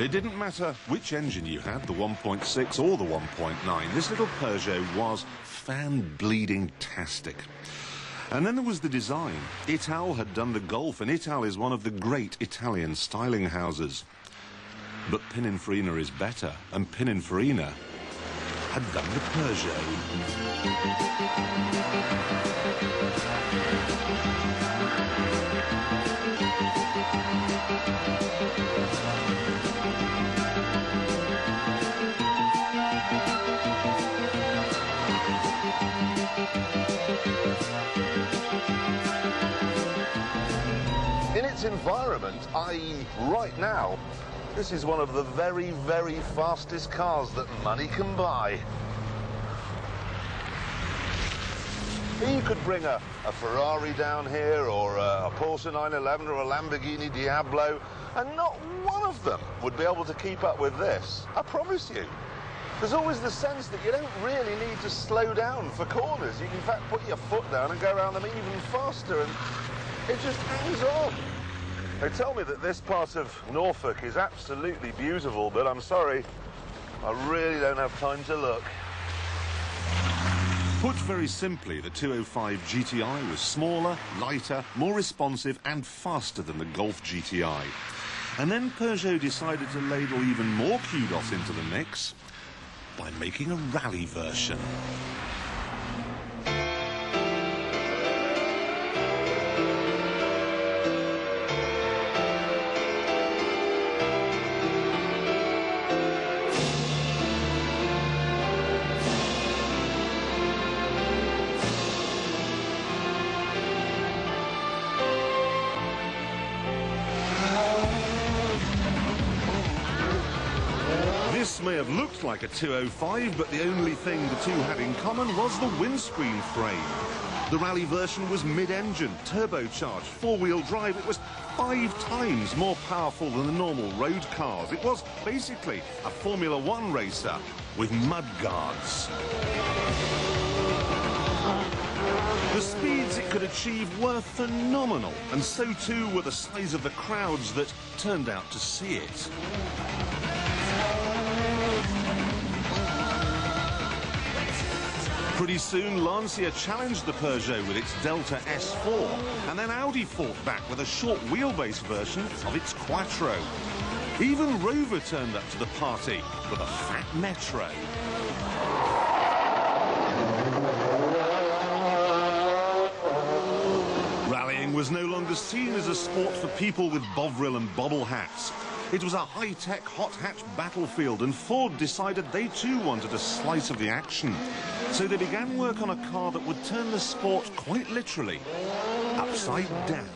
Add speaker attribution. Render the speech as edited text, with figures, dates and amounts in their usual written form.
Speaker 1: It didn't matter which engine you had, the 1.6 or the 1.9. This little Peugeot was fan-bleeding-tastic. And then there was the design. Ital had done the Golf, and Ital is one of the great Italian styling houses. But Pininfarina is better, and Pininfarina had done the Peugeot.
Speaker 2: In its environment, i.e. right now, this is one of the very, very fastest cars that money can buy. You could bring a Ferrari down here, or a Porsche 911, or a Lamborghini Diablo, and not one of them would be able to keep up with this. I promise you. There's always the sense that you don't really need to slow down for corners. You can, in fact, put your foot down and go around them even faster, and it just hangs on. They tell me that this part of Norfolk is absolutely beautiful, but I'm sorry, I really don't have time to look.
Speaker 1: Put very simply, the 205 GTI was smaller, lighter, more responsive and faster than the Golf GTI. And then Peugeot decided to ladle even more kudos into the mix by making a rally version. This may have looked like a 205, but the only thing the two had in common was the windscreen frame. The rally version was mid-engine, turbocharged, four-wheel drive. It was 5 times more powerful than the normal road cars. It was basically a Formula One racer with mud guards. The speeds it could achieve were phenomenal, and so too were the size of the crowds that turned out to see it. Pretty soon, Lancia challenged the Peugeot with its Delta S4, and then Audi fought back with a short wheelbase version of its Quattro. Even Rover turned up to the party with a fat Metro. Rallying was no longer seen as a sport for people with Bovril and bobble hats. It was a high-tech, hot-hatch battlefield, and Ford decided they too wanted a slice of the action. So they began work on a car that would turn the sport, quite literally, upside down.